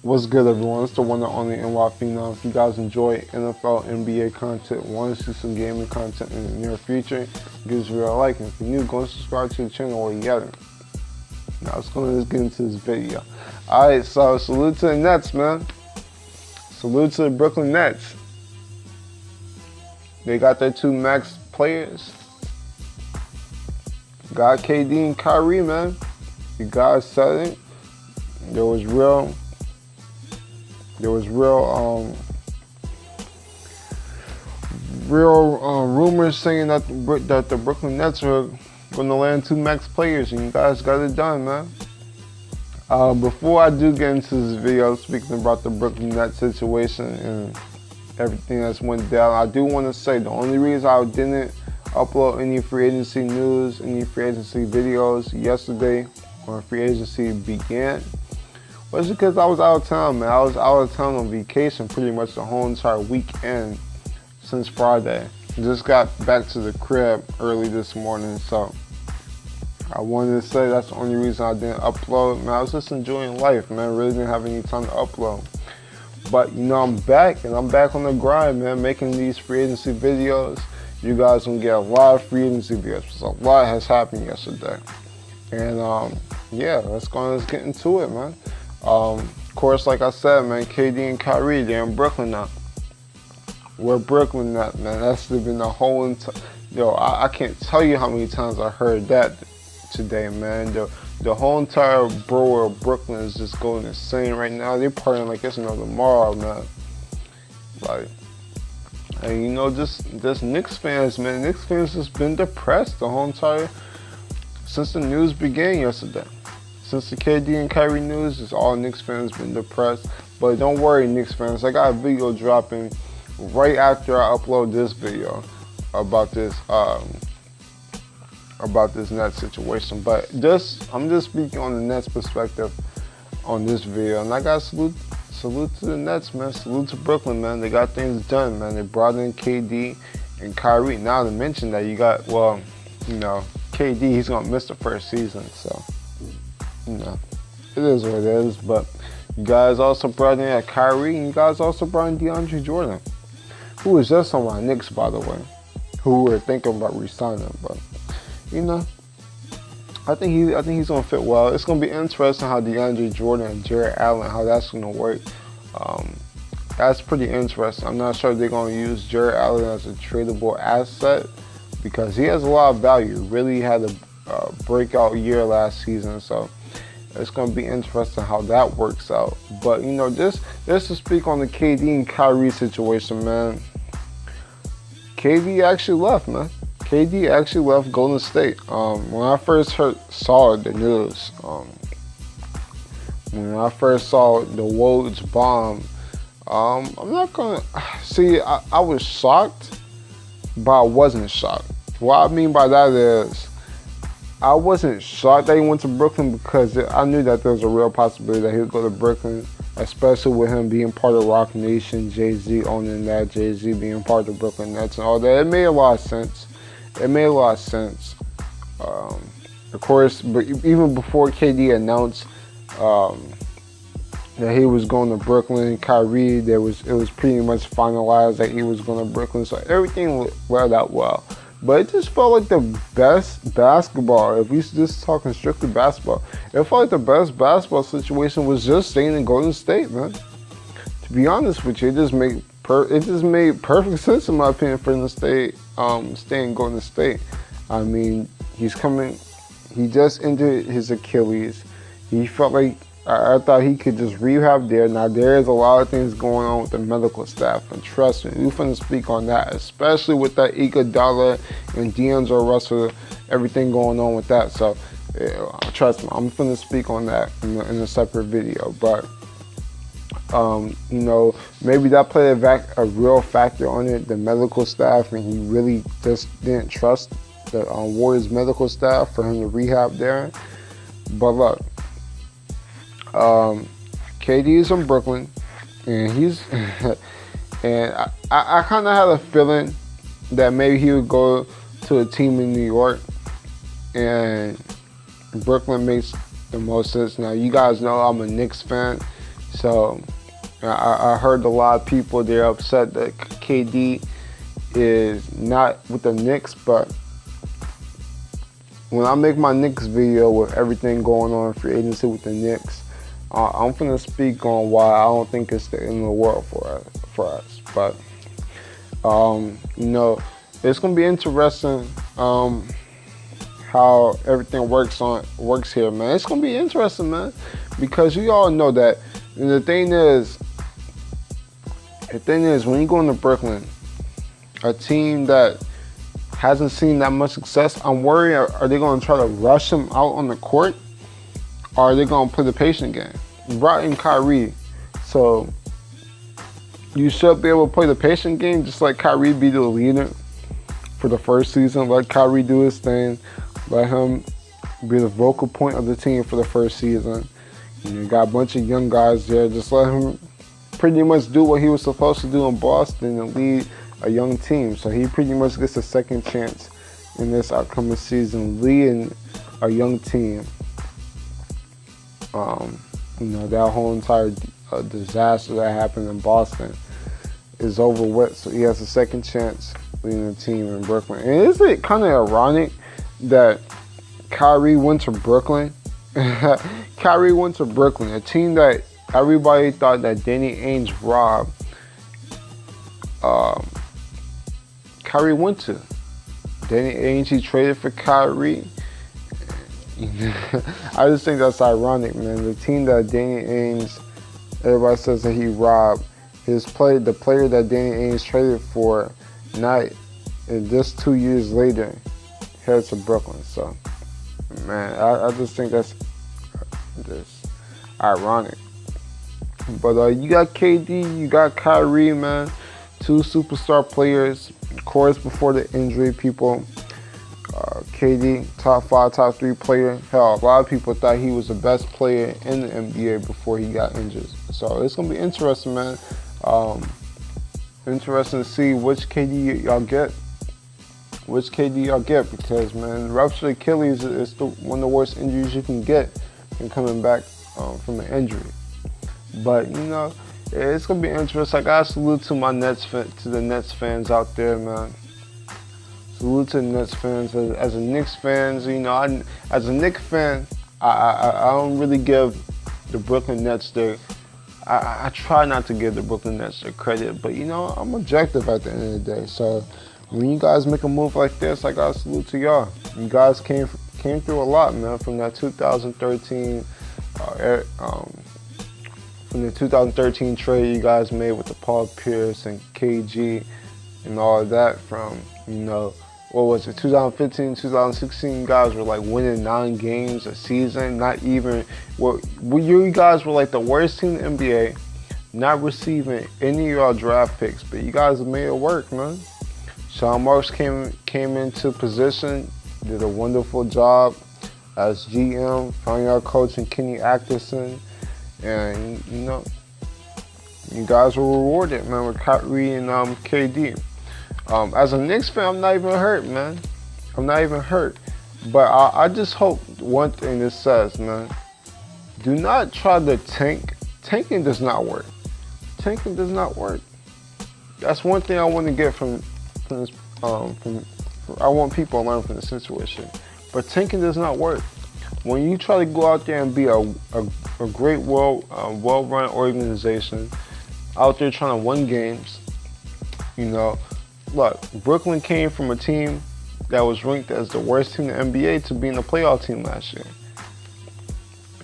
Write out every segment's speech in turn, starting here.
What's good, everyone? It's the one and only NY Phenom. If you guys enjoy NFL, NBA content, want to see some gaming content in the near future, give this video a like. And if you're new, go and subscribe to the channel while you got it. Now, let's go and get into this video. Alright, so salute to the Nets, man. Salute to the Brooklyn Nets. They got their two max players. Got KD and Kyrie, man. You guys said it. There was real rumors saying that the Brooklyn Nets are going to land two max players, and you guys got it done, man. Before I do get into this video, speaking about the Brooklyn Nets situation and everything that's went down, I do want to say the only reason I didn't upload any free agency news, any free agency videos yesterday when free agency began was because I was out of town, man. I was out of town on vacation pretty much the whole entire weekend since Friday. Just got back to the crib early this morning, so I wanted to say that's the only reason I didn't upload. Man, I was just enjoying life, man. Really didn't have any time to upload. But, you know, I'm back, and I'm back on the grind, man, making these free agency videos. You guys gonna get a lot of free agency videos because a lot has happened yesterday. And, yeah, let's get into it, man. Of course, like I said, man, KD and Kyrie, they're in Brooklyn now. Where Brooklyn at, man? That's been the whole entire... Yo, I can't tell you how many times I heard that today, man. The whole entire borough of Brooklyn is just going insane right now. They're partying like it's no tomorrow, man. Like, and you know, just Knicks fans, man. Knicks fans just been depressed the whole entire... since the news began yesterday. Since the KD and Kyrie news, it's all Knicks fans been depressed. But don't worry, Knicks fans. I got a video dropping right after I upload this video about this Nets situation. But I'm just speaking on the Nets perspective on this video. And I got salute to the Nets, man. Salute to Brooklyn, man. They got things done, man. They brought in KD and Kyrie. Now to mention that you got, well, you know, KD, he's gonna miss the first season, so. You know, it is what it is, but you guys also brought in Kyrie, and you guys also brought in DeAndre Jordan, who is just on my Knicks, by the way, who were thinking about re-signing. But you know, I think he's gonna fit well. It's gonna be interesting how DeAndre Jordan and Jared Allen, how that's gonna work. That's pretty interesting. I'm not sure they're gonna use Jared Allen as a tradable asset because he has a lot of value. Really had a breakout year last season, so. It's going to be interesting how that works out. But, you know, just to speak on the KD and Kyrie situation, man. KD actually left, man. KD actually left Golden State. When I first saw the news, when I first saw the Woj bomb, I'm not going to... See, I was shocked, but I wasn't shocked. What I mean by that is, I wasn't shocked that he went to Brooklyn because I knew that there was a real possibility that he would go to Brooklyn, especially with him being part of Rock Nation, Jay-Z owning that, Jay-Z being part of the Brooklyn Nets and all that. It made a lot of sense. It made a lot of sense. Of course, but even before KD announced that he was going to Brooklyn, Kyrie, it was pretty much finalized that he was going to Brooklyn, so everything went out well. But it just felt like the best basketball. If we just talking strictly basketball, it felt like the best basketball situation was just staying in Golden State, man. To be honest with you, it just made perfect sense in my opinion for him to stay in Golden State. I mean, he just injured his Achilles. He felt like I thought he could just rehab there. Now, there is a lot of things going on with the medical staff, and trust me, we're going to speak on that, especially with that Iguodala and D'Angelo Russell, everything going on with that. So, trust me, I'm going to speak on that in a separate video. But, you know, maybe that played a real factor on it, the medical staff, and he really just didn't trust the Warriors medical staff for him to rehab there. But look, KD is in Brooklyn, and and I kind of had a feeling that maybe he would go to a team in New York, and Brooklyn makes the most sense. Now, you guys know I'm a Knicks fan, So I heard a lot of people, they're upset that KD is not with the Knicks, but when I make my Knicks video with everything going on in free agency with the Knicks, I'm gonna speak on why I don't think it's the end of the world for us. But you know, it's gonna be interesting how everything works here, man. It's gonna be interesting, man, because you all know that. And the thing is, when you go into Brooklyn, a team that hasn't seen that much success, I'm worried, are they going to try to rush him out on the court? Or are they going to play the patient game? You brought in Kyrie, so you should be able to play the patient game, just like Kyrie be the leader for the first season. Let Kyrie do his thing. Let him be the vocal point of the team for the first season. You got a bunch of young guys there. Just let him pretty much do what he was supposed to do in Boston and lead a young team. So he pretty much gets a second chance in this upcoming season, leading a young team. You know, that whole entire disaster that happened in Boston is over with. So he has a second chance leading a team in Brooklyn. And isn't it kind of ironic that Kyrie went to Brooklyn? Kyrie went to Brooklyn, a team that everybody thought that Danny Ainge robbed. Kyrie went to. Danny Ainge, he traded for Kyrie. I just think that's ironic, man. The team that Danny Ainge, everybody says that he robbed, the player that Danny Ainge traded for, and just 2 years later, heads to Brooklyn. So, man, I just think that's just ironic. But you got KD, you got Kyrie, man. Two superstar players. Of course, before the injury, people, KD, top 5, top 3 player. Hell, a lot of people thought he was the best player in the NBA before he got injured. So it's going to be interesting, man. Interesting to see which KD y'all get. Because, man, ruptured Achilles is one of the worst injuries you can get in coming back from an injury. But, you know, it's going to be interesting. I got to salute to the Nets fans out there, man. Salute to the Nets fans. As a Knicks fans, you know, as a Knicks fan, I don't really give the Brooklyn Nets I try not to give the Brooklyn Nets their credit, but, you know, I'm objective at the end of the day. So when you guys make a move like this, I got to salute to y'all. You guys came through a lot, man, from that 2013 from the 2013 trade you guys made with the Paul Pierce and KG and all of that. From, you know, what was it, 2015, 2016, you guys were like winning 9 games a season, not even, you guys were like the worst team in the NBA, not receiving any of y'all draft picks, but you guys made it work, man. Sean Marks came into position, did a wonderful job as GM, found y'all coach in Kenny Atkinson, and, you know, you guys were rewarded, man, with Kyrie and KD. As a Knicks fan, I'm not even hurt, man. I'm not even hurt. But I just hope one thing this says, man. Do not try to tank. Tanking does not work. Tanking does not work. That's one thing I want to get from this. I want people to learn from the situation. But tanking does not work. When you try to go out there and be a great, well-run organization, out there trying to win games, you know, look, Brooklyn came from a team that was ranked as the worst team in the NBA to being a playoff team last year.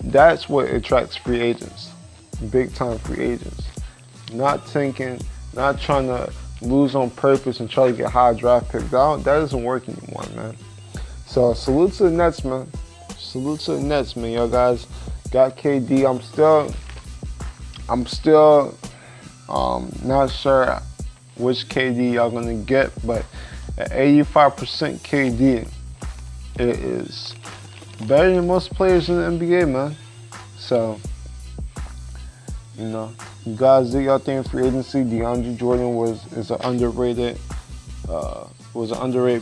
That's what attracts free agents, big-time free agents. Not tanking, not trying to lose on purpose and try to get high draft picks. That doesn't work anymore, man. So salute to the Nets, man. Salute to the Nets, man. Y'all guys got KD. I'm still not sure which KD y'all gonna get, but at 85% KD, it is better than most players in the NBA, man. So, you know, you guys did y'all thing in free agency. DeAndre Jordan was an underrated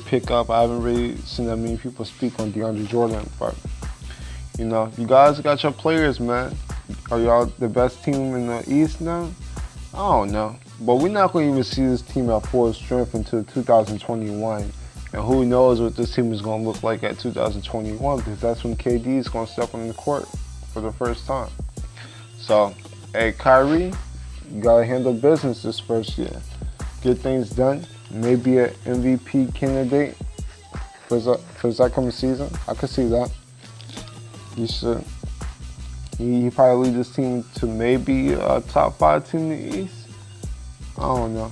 pickup. I haven't really seen that many people speak on DeAndre Jordan, but, you know, you guys got your players, man. Are y'all the best team in the East now? I don't know. But we're not going to even see this team at full strength until 2021. And who knows what this team is going to look like at 2021, because that's when KD is going to step on the court for the first time. So, hey, Kyrie, you got to handle business this first year. Get things done. Maybe an MVP candidate for this upcoming season. I could see that. You should. He probably lead this team to maybe a top 5 team in the East. I don't know.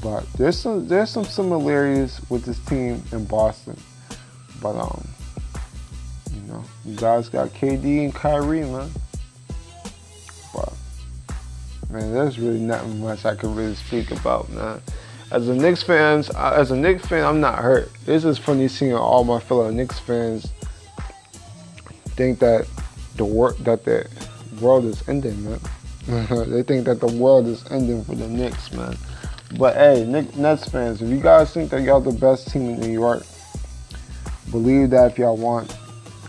But there's some similarities with this team in Boston. But you guys got KD and Kyrie, man. But man, there's really not much I could really speak about, man. As a Knicks fan, I'm not hurt. It's just funny seeing all my fellow Knicks fans think that the world is ending, man. They think that the world is ending for the Knicks, man. But hey, Nets fans, if you guys think that y'all the best team in New York, believe that if y'all want.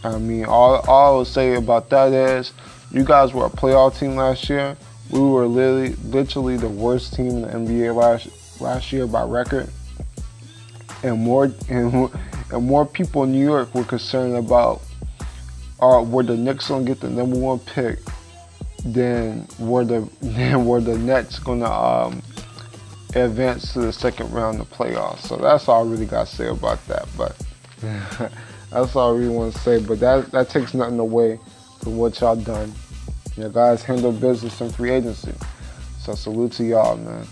I mean, all I will say about that is, you guys were a playoff team last year. We were literally the worst team in the NBA last year by record. And more people in New York were concerned about were the Knicks gonna get the #1 pick, then were the Nets gonna advance to the second round of playoffs. So that's all I really got to say about that. But that's all I really want to say. But that takes nothing away from what y'all done. You guys handle business in free agency. So salute to y'all, man.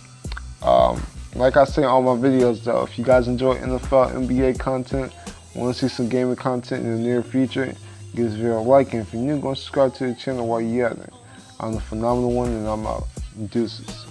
Like I say in all my videos, though, if you guys enjoy NFL, NBA content, want to see some gaming content in the near future, give this video a like. And if you're new, go subscribe to the channel while you're at it. I'm the Phenomenal One, and I'm out. Deuces.